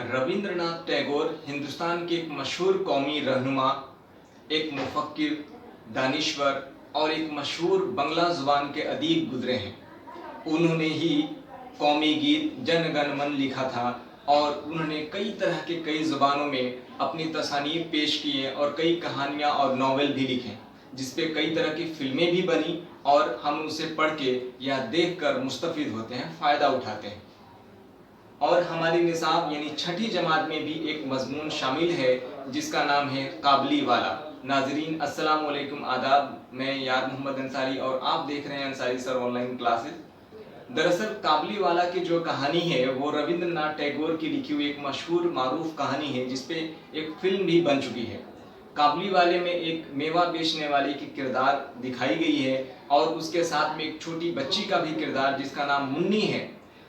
रविंद्रनाथ टैगोर हिंदुस्तान के एक मशहूर कौमी रहनुमा, एक मुफक्किर, दानिश्वर और एक मशहूर बंगला ज़ुबान के अदीब गुजरे हैं। उन्होंने ही कौमी गीत जन गण मन लिखा था और उन्होंने कई तरह के कई ज़ुबानों में अपनी तसानीफ पेश की हैं और कई कहानियाँ और नावल भी लिखे, जिस पे कई तरह की फिल्में भी बनी और हम उसे पढ़ के या देख कर मुस्तफ़िद होते हैं, फ़ायदा उठाते हैं। और हमारी निसाब यानी छठी जमात में भी एक मजमून शामिल है जिसका नाम है काबली वाला। नाजरीन अस्सलाम वालेकुम, आदाब। मैं यार मोहम्मद अंसारी और आप देख रहे हैं अंसारी सर ऑनलाइन क्लासेस। दरअसल काबली वाला की जो कहानी है वो रविंद्रनाथ टैगोर की लिखी हुई एक मशहूर मारूफ कहानी है जिसपे एक फिल्म भी बन चुकी है। काबली वाले में एक मेवा बेचने वाले की किरदार दिखाई गई है और उसके साथ में एक छोटी बच्ची का भी किरदार जिसका नाम मुन्नी है।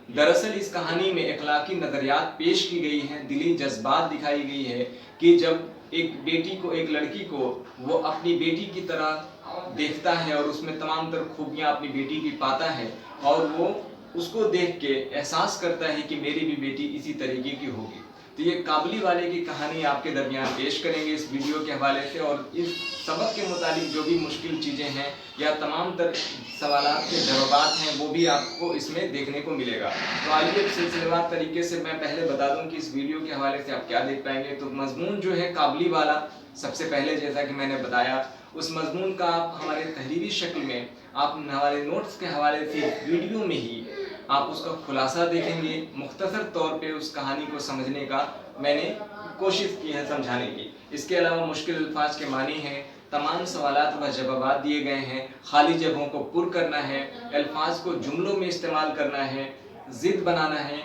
दरअसल इस कहानी में अखलाकी नज़रियात पेश की गई हैं, दिली जज्बात दिखाई गई है कि जब एक बेटी को, एक लड़की को वो अपनी बेटी की तरह देखता है और उसमें तमाम तर खूबियाँ अपनी बेटी की पाता है और वो उसको देख के एहसास करता है कि मेरी भी बेटी इसी तरीके की होगी। तो ये काबली वाले की कहानी आपके दरमियान पेश करेंगे इस वीडियो के हवाले से, और इस सबक के मुतालिक जो भी मुश्किल चीज़ें हैं या तमाम तर सवालात के जवाबात हैं वो भी आपको इसमें देखने को मिलेगा। तो आइए सिलसिलेवार तरीके से मैं पहले बता दूं कि इस वीडियो के हवाले से आप क्या देख पाएंगे। तो मजमून जो है काबली वाला, सबसे पहले जैसा कि मैंने बताया उस मजमून का आप हमारे तहरीरी शक्ल में आप हमारे नोट्स के हवाले से वीडियो में ही आप उसका खुलासा देखेंगे। मुख्तसर तौर पे उस कहानी को समझने का मैंने कोशिश की है समझाने की। इसके अलावा मुश्किल अल्फाज के मानी हैं, तमाम सवालात व जवाबात दिए गए हैं, खाली जगहों को पुर करना है, अल्फाज को जुमलों में इस्तेमाल करना है, ज़िद बनाना है,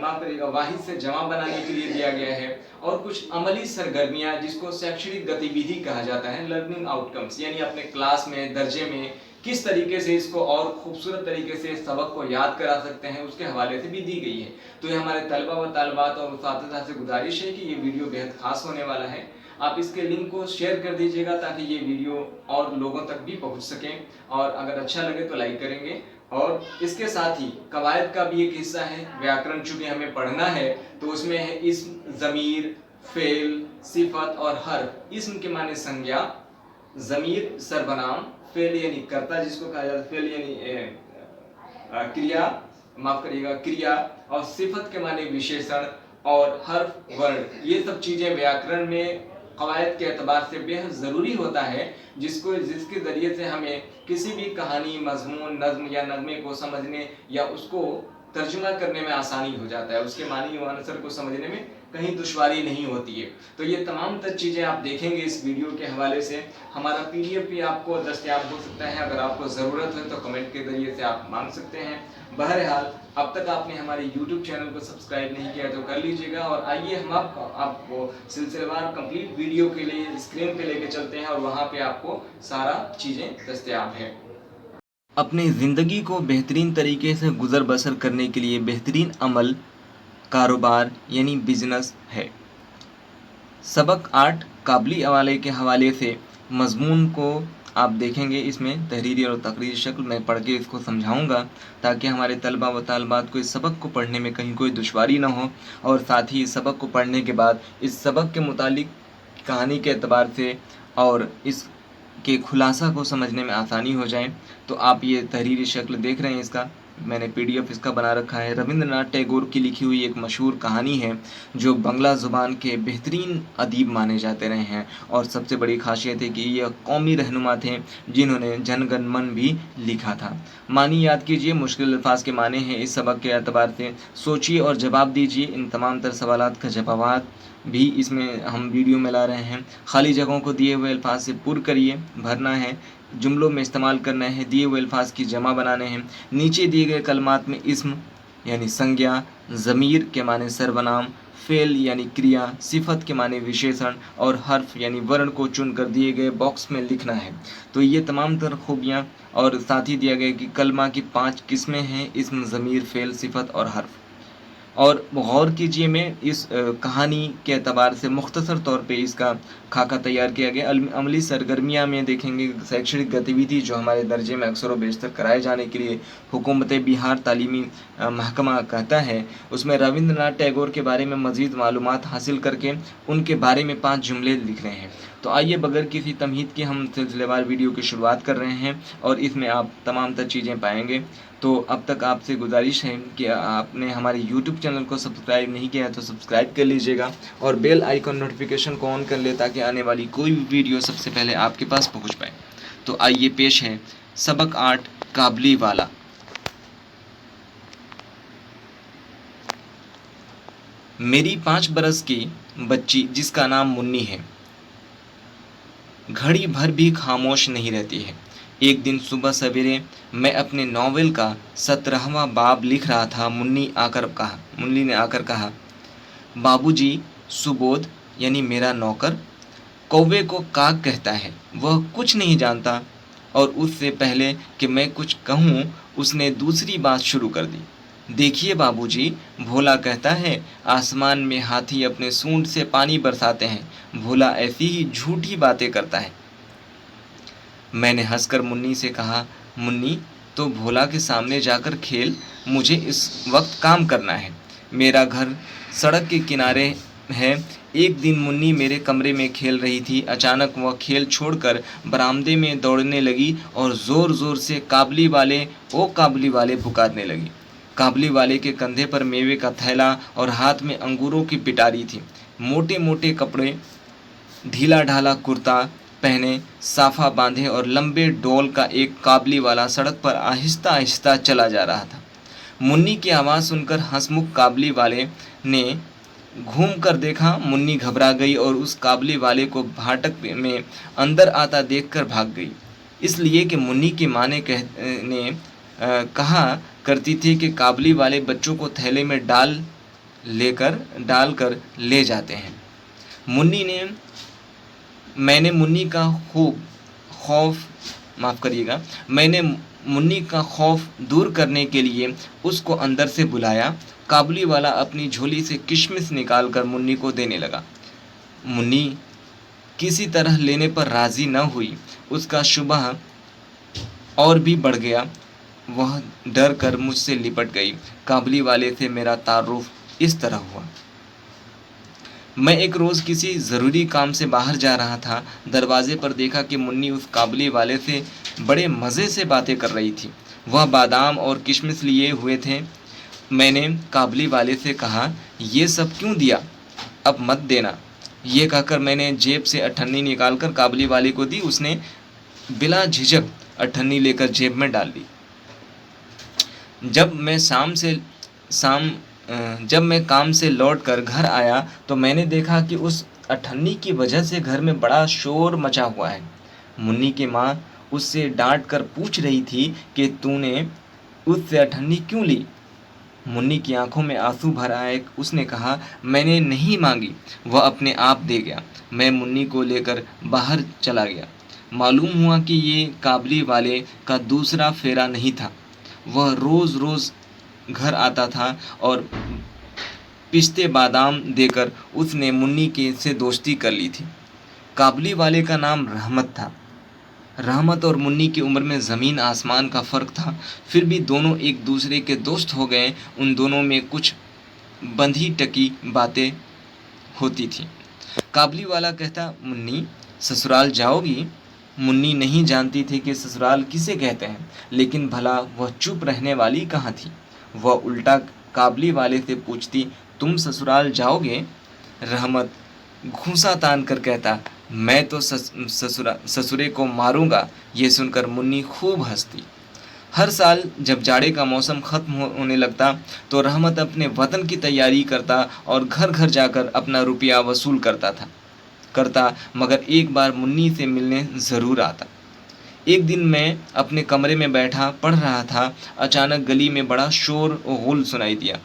माफ़ करिएगा वाहिद से जमा बनाने के लिए दिया गया है, और कुछ अमली सरगर्मियाँ जिसको शैक्षणिक गतिविधि कहा जाता है, लर्निंग आउटकम्स, यानी अपने क्लास में, दर्जे में किस तरीके से इसको और खूबसूरत तरीके से सबक को याद करा सकते हैं उसके हवाले से भी दी गई है। तो ये हमारे तलबा व तालिबात और उस्ताद से गुजारिश है कि ये वीडियो बेहद खास होने वाला है। आप इसके लिंक को शेयर कर दीजिएगा ताकि ये वीडियो और लोगों तक भी पहुंच सकें, और अगर अच्छा लगे तो लाइक करेंगे। और इसके साथ ही कवायद का भी एक हिस्सा है, व्याकरण चूँकि हमें पढ़ना है तो उसमें है इस्म, ज़मीर, फेल, सिफत और हर्फ। इस्म के माने संज्ञा, ज़मीर सर्वनाम, फेल यानी कर्ता जिसको कहा जाता है, फेल यानी क्रिया, माफ करिएगा क्रिया, और सिफत के माने विशेषण, और हर्फ वर्ण। ये सब चीज़ें व्याकरण में कवायद के एतबार से बेहद ज़रूरी होता है जिसके ज़रिए से हमें किसी भी कहानी, मजमून, नज़्म या नगमे को समझने या उसको तर्जुमा करने में आसानी हो जाता है, उसके मानी व अनसर को समझने में कहीं दुश्वारी नहीं होती है। तो ये तमाम तर चीज़ें आप देखेंगे इस वीडियो के हवाले से। हमारा PDF भी आपको दस्तयाब हो सकता है, अगर आपको ज़रूरत है तो कमेंट के ज़रिए से आप मांग सकते हैं। बहरहाल अब तक आपने हमारे YouTube चैनल को सब्सक्राइब नहीं किया तो कर लीजिएगा, और आइए हम आपको सिलसिलेवार कंप्लीट वीडियो के लिए स्क्रीन पे लेके चलते हैं और वहाँ पे आपको सारा चीज़ें दस्तयाब है। अपनी ज़िंदगी को बेहतरीन तरीके से गुज़र बसर करने के लिए बेहतरीन अमल कारोबार यानी बिजनेस है। सबक 8 काबली वाले के हवाले से मजमून को आप देखेंगे। इसमें तहरीरी और तकरीरी शक्ल में पढ़ के इसको समझाऊंगा ताकि हमारे तलबा व तालिबात को इस सबक को पढ़ने में कहीं कोई दुश्वारी ना हो, और साथ ही इस सबक को पढ़ने के बाद इस सबक के मुतालिक कहानी के एतबार से और इस के खुलासा को समझने में आसानी हो जाए। तो आप ये तहरीरी शक्ल देख रहे हैं, इसका मैंने PDF इसका बना रखा है। रविंद्रनाथ टैगोर की लिखी हुई एक मशहूर कहानी है जो बंगला ज़ुबान के बेहतरीन अदीब माने जाते रहे हैं, और सबसे बड़ी खासियत है कि ये कौमी रहनुमा थे जिन्होंने जन गण मन भी लिखा था। मानी याद कीजिए, मुश्किल अल्फाज के माने हैं। इस सबक के एतबार से सोचिए और जवाब दीजिए। इन तमाम तर सवालात का जवाबात भी इसमें हम वीडियो में ला रहे हैं। खाली जगहों को दिए हुए अल्फाज से पुर करिए, भरना है, जुमलों में इस्तेमाल करना है, दिए हुए अल्फाज की जमा बनाने हैं। नीचे दिए गए कलमात में इस्म यानी संज्ञा, ज़मीर के माने सर्वनाम, फेल यानी क्रिया, सिफत के माने विशेषण, और हर्फ यानी वर्ण को चुनकर दिए गए बॉक्स में लिखना है। तो ये तमाम तर खूबियाँ, और साथ ही दिया गया कि कलमा की 5 किस्में हैं, इस्म, ज़मीर, फेल, सिफत और हर्फ। और गौर कीजिए, मैं इस कहानी के एतबार से मुख्तसर तौर पे इसका खाका तैयार किया गया। अमली सरगर्मियाँ में देखेंगे शैक्षणिक गतिविधि जो हमारे दर्जे में अक्सर व बेशतर कराए जाने के लिए हुकूमत बिहार तालीमी महकमा कहता है, उसमें रविंद्रनाथ टैगोर के बारे में मज़ीद मालूमात हासिल करके उनके बारे में 5 जुमले लिख रहे हैं। तो आइए बगैर किसी तमहीद के हम सिलसिलेवार वीडियो की शुरुआत कर रहे हैं और इसमें आप तमाम तर चीज़ें पाएंगे। तो अब तक आपसे गुजारिश है कि आपने हमारे YouTube चैनल को सब्सक्राइब नहीं किया है तो सब्सक्राइब कर लीजिएगा और बेल आइकन नोटिफिकेशन को ऑन कर ले ताकि आने वाली कोई भी वीडियो सबसे पहले आपके पास पहुंच पाए। तो आइए पेश है सबक 8 काबली वाला। मेरी 5 बरस की बच्ची जिसका नाम मुन्नी है घड़ी भर भी खामोश नहीं रहती है। एक दिन सुबह सवेरे मैं अपने नॉवेल का 17वां बाब लिख रहा था। मुन्नी ने आकर कहा, बाबूजी, सुबोध यानी मेरा नौकर कौवे को काग कहता है, वह कुछ नहीं जानता। और उससे पहले कि मैं कुछ कहूँ उसने दूसरी बात शुरू कर दी। देखिए बाबूजी, भोला कहता है आसमान में हाथी अपने सूंड से पानी बरसाते हैं। भोला ऐसी ही झूठी बातें करता है। मैंने हंसकर मुन्नी से कहा, मुन्नी तो भोला के सामने जाकर खेल, मुझे इस वक्त काम करना है। मेरा घर सड़क के किनारे है। एक दिन मुन्नी मेरे कमरे में खेल रही थी। अचानक वह खेल छोड़कर बरामदे में दौड़ने लगी और ज़ोर ज़ोर से काबली वाले, ओ काबली वाले पुकारने लगी। काबली वाले के कंधे पर मेवे का थैला और हाथ में अंगूरों की पिटारी थी। मोटे मोटे कपड़े, ढीला ढाला कुर्ता पहने, साफा बांधे और लंबे डोल का एक काबली वाला सड़क पर आहिस्ता आहिस्ता चला जा रहा था। मुन्नी की आवाज़ सुनकर हंसमुख काबली वाले ने घूम कर देखा। मुन्नी घबरा गई और उस काबली वाले को फाटक में अंदर आता देखकर भाग गई। इसलिए कि मुन्नी की माँ ने कहा करती थी कि काबली वाले बच्चों को थैले में डालकर ले जाते हैं। मैंने मुन्नी का खौफ दूर करने के लिए उसको अंदर से बुलाया। काबुली वाला अपनी झोली से किशमिश निकालकर मुन्नी को देने लगा। मुन्नी किसी तरह लेने पर राज़ी न हुई। उसका शुबह और भी बढ़ गया। वह डर कर मुझसे लिपट गई। काबुली वाले से मेरा तारुफ इस तरह हुआ। मैं एक रोज़ किसी ज़रूरी काम से बाहर जा रहा था। दरवाजे पर देखा कि मुन्नी उस काबुली वाले से बड़े मज़े से बातें कर रही थी। वह बादाम और किशमिश लिए हुए थे। मैंने काबुली वाले से कहा, ये सब क्यों दिया, अब मत देना। ये कहकर मैंने जेब से अठन्नी निकालकर काबुली वाले को दी। उसने बिला झिझक अठन्नी लेकर जेब में डाल दी। जब मैं काम से लौटकर घर आया तो मैंने देखा कि उस अठन्नी की वजह से घर में बड़ा शोर मचा हुआ है। मुन्नी की माँ उससे डांट कर पूछ रही थी कि तूने उससे अठन्नी क्यों ली। मुन्नी की आंखों में आंसू भर आए। उसने कहा, मैंने नहीं मांगी, वह अपने आप दे गया। मैं मुन्नी को लेकर बाहर चला गया। मालूम हुआ कि ये काबली वाले का दूसरा फेरा नहीं था। वह रोज़ रोज़ घर आता था और पिस्ते बादाम देकर उसने मुन्नी के से दोस्ती कर ली थी। काबुली वाले का नाम रहमत था। रहमत और मुन्नी की उम्र में ज़मीन आसमान का फ़र्क था, फिर भी दोनों एक दूसरे के दोस्त हो गए। उन दोनों में कुछ बंधी टकी बातें होती थी। काबुली वाला कहता, मुन्नी ससुराल जाओगी। मुन्नी नहीं जानती थी कि ससुराल किसे कहते हैं, लेकिन भला वह चुप रहने वाली कहाँ थी। वह उल्टा काबुली वाले से पूछती, तुम ससुराल जाओगे। रहमत घूंसा तान कर कहता, मैं तो ससुरे को मारूंगा। ये सुनकर मुन्नी खूब हंसती। हर साल जब जाड़े का मौसम ख़त्म होने लगता तो रहमत अपने वतन की तैयारी करता और घर घर जाकर अपना रुपया वसूल करता, मगर एक बार मुन्नी से मिलने ज़रूर आता। एक दिन मैं अपने कमरे में बैठा पढ़ रहा था। अचानक गली में बड़ा शोर और गुल सुनाई दिया।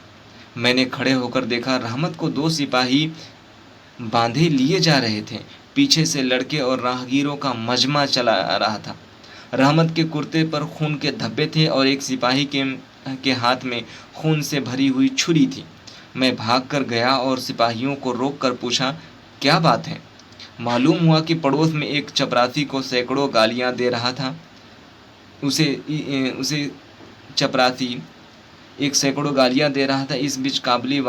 मैंने खड़े होकर देखा, रहमत को 2 सिपाही बांधे लिए जा रहे थे। पीछे से लड़के और राहगीरों का मजमा चला आ रहा था। रहमत के कुर्ते पर खून के धब्बे थे और एक सिपाही के हाथ में खून से भरी हुई छुरी थी। मैं भागकर गया और सिपाहियों को रोककर पूछा, क्या बात है? मालूम हुआ कि पड़ोस में एक चपरासी को सैकड़ों गालियां दे रहा था। उसे चपरासी एक सैकड़ों गालियां दे रहा था। इस बीच काबली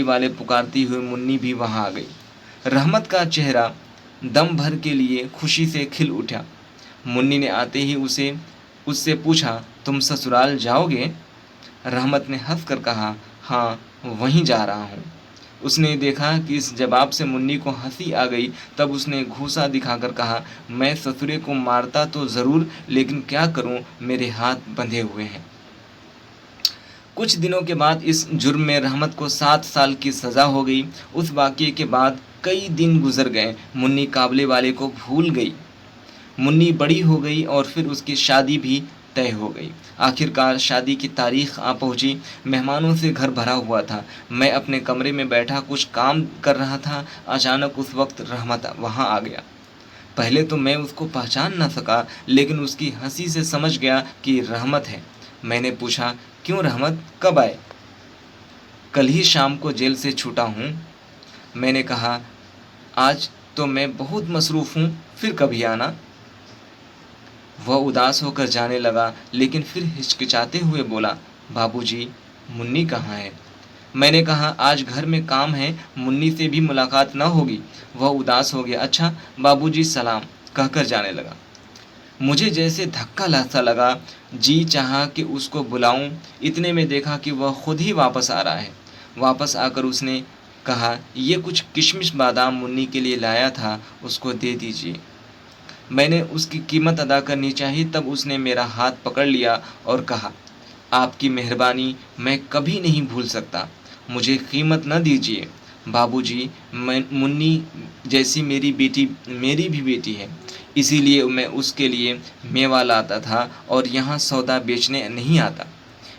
वाले पुकारती हुई मुन्नी भी वहां आ गई। रहमत का चेहरा दम भर के लिए खुशी से खिल उठा। मुन्नी ने आते ही उससे पूछा, तुम ससुराल जाओगे? रहमत ने हंसकर कहा, हाँ, वहीं जा रहा हूँ। उसने देखा कि इस जवाब से मुन्नी को हंसी आ गई। तब उसने घूंसा दिखाकर कहा, मैं ससुरे को मारता तो ज़रूर, लेकिन क्या करूं, मेरे हाथ बंधे हुए हैं। कुछ दिनों के बाद इस जुर्म में रहमत को 7 साल की सज़ा हो गई। उस वाक़ये के बाद कई दिन गुजर गए। मुन्नी काबले वाले को भूल गई। मुन्नी बड़ी हो गई और फिर उसकी शादी भी तय हो गई। आखिरकार शादी की तारीख आ पहुंची। मेहमानों से घर भरा हुआ था। मैं अपने कमरे में बैठा कुछ काम कर रहा था। अचानक उस वक्त रहमत वहां आ गया। पहले तो मैं उसको पहचान न सका, लेकिन उसकी हंसी से समझ गया कि रहमत है। मैंने पूछा, क्यों रहमत, कब आए? कल ही शाम को जेल से छूटा हूँ। मैंने कहा, आज तो मैं बहुत मसरूफ़ हूँ, फिर कभी आना। वह उदास होकर जाने लगा, लेकिन फिर हिचकिचाते हुए बोला, बाबूजी, मुन्नी कहाँ है? मैंने कहा, आज घर में काम है, मुन्नी से भी मुलाकात न होगी। वह उदास हो गया। अच्छा बाबूजी, सलाम, कहकर जाने लगा। मुझे जैसे धक्का सा लगा। जी चाहा कि उसको बुलाऊं। इतने में देखा कि वह खुद ही वापस आ रहा है। वापस आकर उसने कहा, ये कुछ किशमिश बादाम मुन्नी के लिए लाया था, उसको दे दीजिए। मैंने उसकी कीमत अदा करनी चाहिए। तब उसने मेरा हाथ पकड़ लिया और कहा, आपकी मेहरबानी मैं कभी नहीं भूल सकता। मुझे कीमत न दीजिए बाबूजी। मुन्नी जैसी मेरी भी बेटी है, इसीलिए मैं उसके लिए मेवा लाता था और यहाँ सौदा बेचने नहीं आता।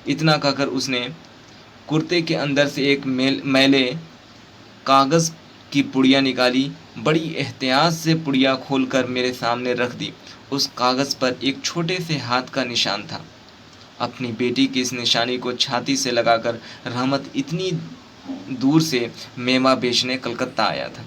इतना कहकर उसने कुर्ते के अंदर से एक मैले कागज़ की पुड़िया निकाली। बड़ी एहतियात से पुड़िया खोलकर मेरे सामने रख दी। उस कागज़ पर एक छोटे से हाथ का निशान था। अपनी बेटी की इस निशानी को छाती से लगाकर रहमत इतनी दूर से मेवा बेचने कलकत्ता आया था।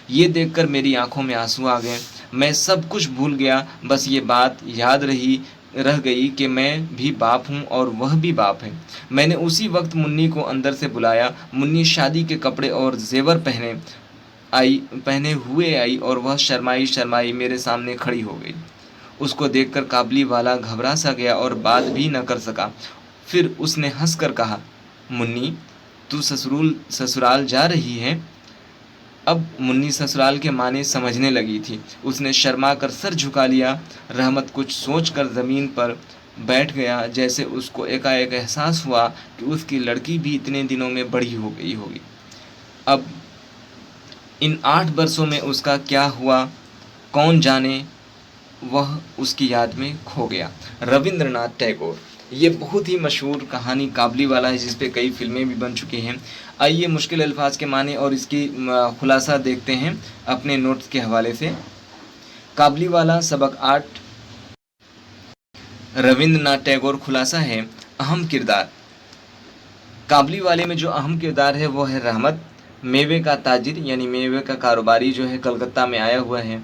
ये देखकर मेरी आंखों में आंसू आ गए। मैं सब कुछ भूल गया। बस ये बात याद रह गई कि मैं भी बाप हूँ और वह भी बाप है। मैंने उसी वक्त मुन्नी को अंदर से बुलाया। मुन्नी शादी के कपड़े और जेवर पहने हुए आई और वह शर्माई शर्माई मेरे सामने खड़ी हो गई। उसको देखकर काबली वाला घबरा सा गया और बात भी न कर सका। फिर उसने हंसकर कहा, मुन्नी, तू ससुराल जा रही है? अब मुन्नी ससुराल के माने समझने लगी थी। उसने शर्मा कर सर झुका लिया। रहमत कुछ सोचकर ज़मीन पर बैठ गया, जैसे उसको एकाएक एहसास हुआ कि उसकी लड़की भी इतने दिनों में बड़ी हो गई होगी। अब इन 8 वर्षों में उसका क्या हुआ कौन जाने, वह उसकी याद में खो गया। रविंद्रनाथ टैगोर। ये बहुत ही मशहूर कहानी काबली वाला है, जिस पे कई फिल्में भी बन चुकी हैं। आइए मुश्किल अल्फाज के माने और इसकी खुलासा देखते हैं अपने नोट्स के हवाले से। काबली वाला सबक 8। रविंद्रनाथ टैगोर। खुलासा है, अहम किरदार। काबली वाले में जो अहम किरदार है वो है रहमत, मेवे का ताजिर यानी मेवे का कारोबारी जो है कलकत्ता में आया हुआ है,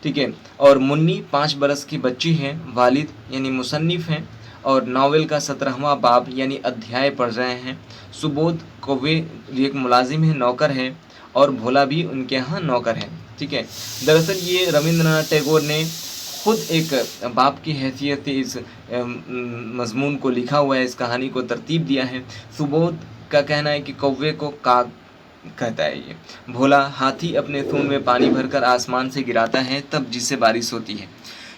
ठीक है। और मुन्नी 5 बरस की बच्ची है, वालिद यानी मुसन्निफ हैं और नावल का 17वां बाब यानी अध्याय पढ़ रहे हैं। सुबोध कौवे एक मुलाजिम है, नौकर है, और भोला भी उनके यहाँ नौकर है, ठीक है। दरअसल ये रविंद्रनाथ टैगोर ने खुद एक बाप की हैसियत से इस मजमून को लिखा हुआ है, इस कहानी को तरतीब दिया है। सुबोध का कहना है कि कौवे को काग कहता है ये। भोला, हाथी अपने सूंड में पानी भरकर आसमान से गिराता है तब जिससे बारिश होती है।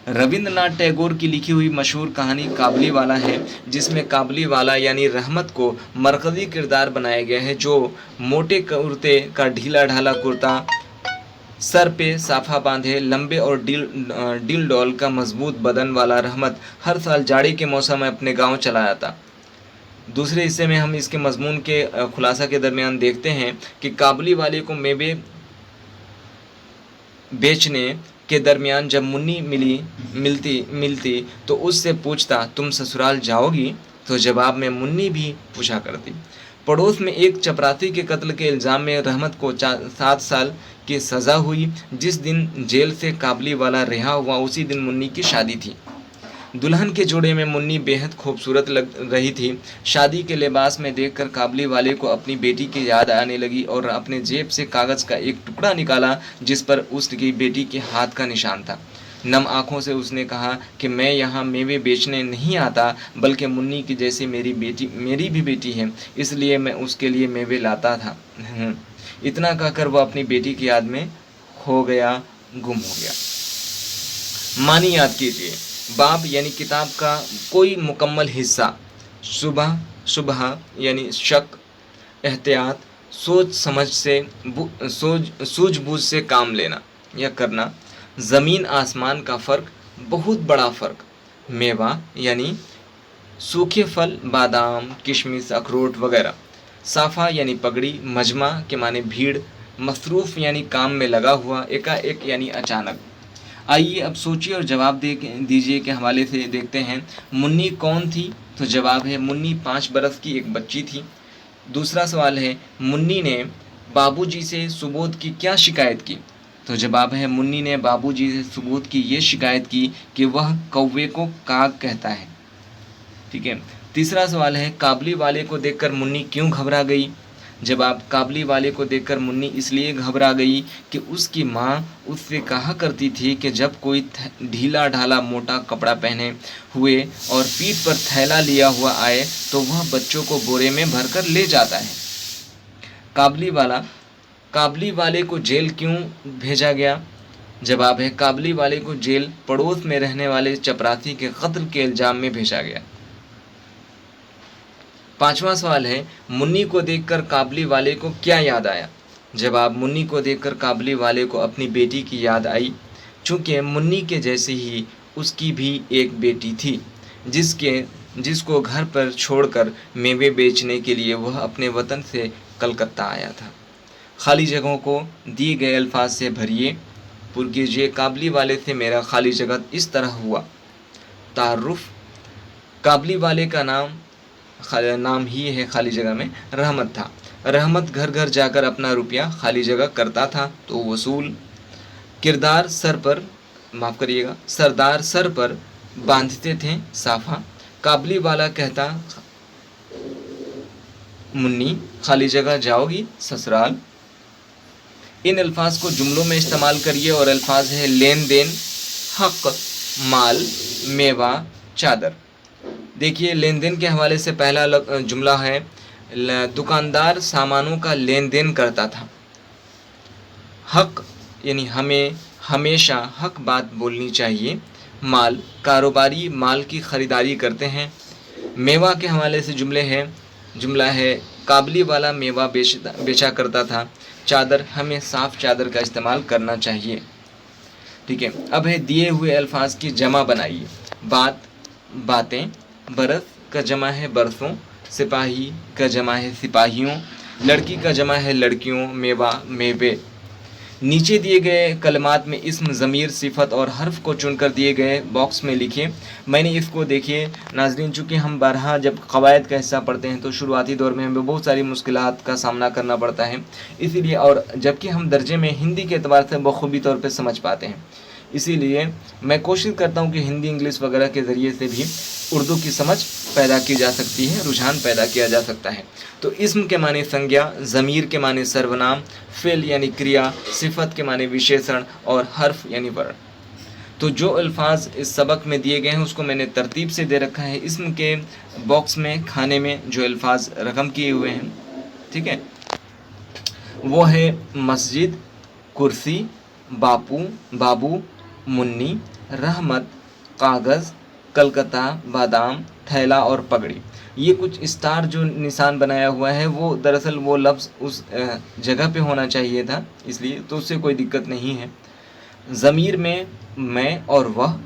रविंद्रनाथ टैगोर की लिखी हुई मशहूर कहानी काबली वाला है, जिसमें काबली वाला यानी रहमत को मरकज़ी किरदार बनाया गया है, जो मोटे कुर्ते का ढीला ढाला कुर्ता, सर पे साफा बांधे, लंबे और डील डॉल का मजबूत बदन वाला रहमत हर साल जाड़े के मौसम में अपने गांव चला आता। दूसरे हिस्से में हम इसके मजमून के खुलासा के दरमियान देखते हैं कि काबली वाले को मेवे बेचने के दरमियान जब मुन्नी मिलती तो उससे पूछता, तुम ससुराल जाओगी? तो जवाब में मुन्नी भी पूछा करती, पड़ोस में एक चपरासी के कत्ल के इल्ज़ाम में रहमत को 7 साल की सज़ा हुई। जिस दिन जेल से काबली वाला रिहा हुआ उसी दिन मुन्नी की शादी थी। दुल्हन के जोड़े में मुन्नी बेहद खूबसूरत लग रही थी। शादी के लिबास में देखकर काबली वाले को अपनी बेटी की याद आने लगी और अपने जेब से कागज़ का एक टुकड़ा निकाला जिस पर उसकी बेटी के हाथ का निशान था। नम आंखों से उसने कहा कि मैं यहाँ मेवे बेचने नहीं आता, बल्कि मुन्नी की जैसी मेरी भी बेटी है, इसलिए मैं उसके लिए मेवे लाता था। इतना कहकर वह अपनी बेटी की याद में खो गया, गुम हो गया। मानी याद कीजिए, बाब यानी किताब का कोई मुकम्मल हिस्सा, सुबह यानी शक, एहतियात, सोच समझ से सूझबूझ से काम लेना या करना, ज़मीन आसमान का फ़र्क, बहुत बड़ा फ़र्क, मेवा यानी सूखे फल, बादाम, किशमिश, अखरोट वगैरह, साफ़ा यानी पगड़ी, मजमा के माने भीड़, मसरूफ़ यानी काम में लगा हुआ, एकाएक यानी अचानक। आइए अब सोचिए और जवाब दीजिए के हवाले से देखते हैं। मुन्नी कौन थी? तो जवाब है मुन्नी 5 बरस की एक बच्ची थी। दूसरा सवाल है मुन्नी ने बाबूजी से सुबोध की क्या शिकायत की? तो जवाब है मुन्नी ने बाबूजी से सुबोध की ये शिकायत की कि वह कौवे को काग कहता है। ठीक है। तीसरा सवाल है काबली वाले को देखकर मुन्नी क्यों घबरा गई? जवाब काबली वाले को देखकर मुन्नी इसलिए घबरा गई कि उसकी माँ उससे कहा करती थी कि जब कोई ढीला ढाला मोटा कपड़ा पहने हुए और पीठ पर थैला लिया हुआ आए तो वह बच्चों को बोरे में भरकर ले जाता है। काबली वाले को जेल क्यों भेजा गया? जवाब है काबली वाले को जेल पड़ोस में रहने वाले चपरासी के कत्ल के इल्ज़ाम में भेजा गया। पांचवा सवाल है मुन्नी को देखकर काबली वाले को क्या याद आया? जवाब मुन्नी को देखकर काबली वाले को अपनी बेटी की याद आई, चूँकि मुन्नी के जैसे ही उसकी भी एक बेटी थी जिसको घर पर छोड़कर मेवे बेचने के लिए वह अपने वतन से कलकत्ता आया था। खाली जगहों को दिए गए अल्फाज से भरिए। पुर कीजिए काबली वाले से मेरा खाली जगह इस तरह हुआ। तारुफ, काबली वाले का नाम ही है खाली जगह में रहमत था। रहमत घर घर जाकर अपना रुपया खाली जगह करता था तो वसूल। सरदार सर पर बांधते थे साफा। काबली वाला कहता मुन्नी खाली जगह जाओगी ससुराल। इन अल्फाज को जुमलों में इस्तेमाल करिए और अल्फाज है लेन देन, हक, माल, मेवा, चादर। देखिए लेन देन के हवाले से पहला जुमला है दुकानदार सामानों का लेन देन करता था। हक यानी हमें हमेशा हक बात बोलनी चाहिए। माल, कारोबारी माल की ख़रीदारी करते हैं। मेवा के हवाले से जुमला है काबली वाला मेवा बेचा करता था। चादर, हमें साफ़ चादर का इस्तेमाल करना चाहिए। ठीक है। अब है दिए हुए अल्फाज की जमा बनाइए। बात, बातें, बरस का जमा है बरसों, सिपाही का जमा है सिपाहियों, लड़की का जमा है लड़कियों, मेवा, मेवे। नीचे दिए गए कलमात में इस्म, ज़मीर, सिफत और हर्फ को चुनकर दिए गए बॉक्स में लिखिए। मैंने इसको देखिए नाज़रीन, चूँकि हम बारहा जब क़वायद का हिस्सा पढ़ते हैं तो शुरुआती दौर में हमें बहुत सारी मुश्किलात का सामना करना पड़ता है, इसीलिए, और जबकि हम दर्जे में हिंदी के एतबार से बखूबी तौर पर समझ पाते हैं, इसीलिए मैं कोशिश करता हूँ कि हिंदी इंग्लिश वगैरह के ज़रिए से भी उर्दू की समझ पैदा की जा सकती है, रुझान पैदा किया जा सकता है। तो इस्म के माने संज्ञा, ज़मीर के माने सर्वनाम, फ़िल यानी क्रिया, सिफत के माने विशेषण और हर्फ यानी वर्ण। तो जो अल्फाज इस सबक में दिए गए हैं उसको मैंने तरतीब से दे रखा है। इस्म के बॉक्स में, खाने में जो अल्फाज रकम किए हुए हैं, ठीक है, वो है मस्जिद, कुर्सी, बाबू, मुन्नी, रहमत, कागज़, कलकत्ता, बादाम, थैला और पगड़ी। ये कुछ स्टार जो निशान बनाया हुआ है वो दरअसल वो लफ्ज़ उस जगह पे होना चाहिए था, इसलिए तो उससे कोई दिक्कत नहीं है। ज़मीर में मैं और वह।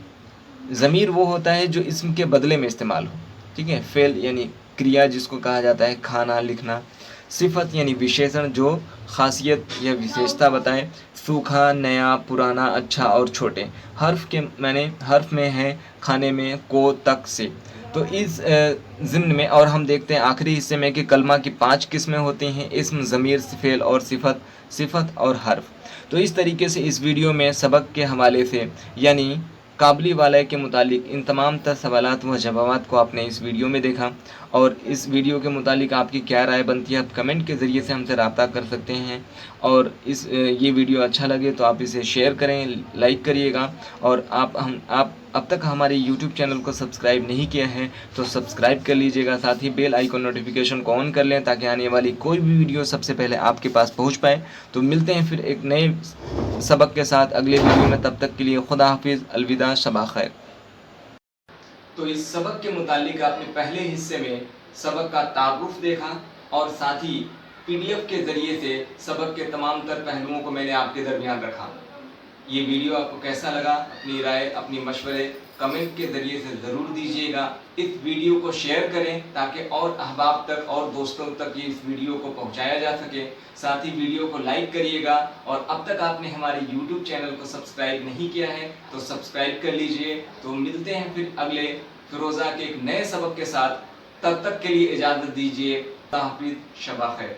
ज़मीर वो होता है जो इस्म के बदले में इस्तेमाल हो, ठीक है। फ़ेल यानी क्रिया जिसको कहा जाता है खाना, लिखना। सिफत यानी विशेषण जो खासियत या विशेषता बताएं। सूखा, नया, पुराना, अच्छा और छोटे। हर्फ में है खाने में को तक से। तो इस ज़िम्न में और हम देखते हैं आखिरी हिस्से में कि कलमा की 5 किस्में होती हैं: इस्म, ज़मीर, फ़ेल और सिफ़त और हर्फ। तो इस तरीके से इस वीडियो में सबक के हवाले से यानी काबली वाला के मुतालिक इन तमाम तर सवालात व जवाबात को आपने इस वीडियो में देखा। और इस वीडियो के मुतालिक आपकी क्या राय बनती है, आप कमेंट के ज़रिए से हमसे रब्ता कर सकते हैं। और ये वीडियो अच्छा लगे तो आप इसे शेयर करें, लाइक करिएगा। और आप अब तक हमारे YouTube चैनल को सब्सक्राइब नहीं किया है तो सब्सक्राइब कर लीजिएगा। साथ ही बेल आइकन नोटिफिकेशन को ऑन कर लें ताकि आने वाली कोई भी वीडियो सबसे पहले आपके पास पहुंच पाए। तो मिलते हैं फिर एक नए सबक के साथ अगले वीडियो में। तब तक के लिए खुदा हाफिज़, अलविदा, शबा खैर। तो इस सबक के मुतालिक आपने पहले हिस्से में सबक का तारुफ देखा और साथ ही PDF के ज़रिए से सबक के तमाम तर पहलुओं को मैंने आपके दरमियान रखा। ये वीडियो आपको कैसा लगा, अपनी राय, अपनी मशवरे कमेंट के ज़रिए से ज़रूर दीजिएगा। इस वीडियो को शेयर करें ताकि और अहबाब तक और दोस्तों तक ये इस वीडियो को पहुंचाया जा सके। साथ ही वीडियो को लाइक करिएगा और अब तक आपने हमारे YouTube चैनल को सब्सक्राइब नहीं किया है तो सब्सक्राइब कर लीजिए। तो मिलते हैं फिर अगले फिरोज़ा के एक नए सबक के साथ। तब तक के लिए इजाज़त दीजिए। खुदा हाफिज़, शबा खैर।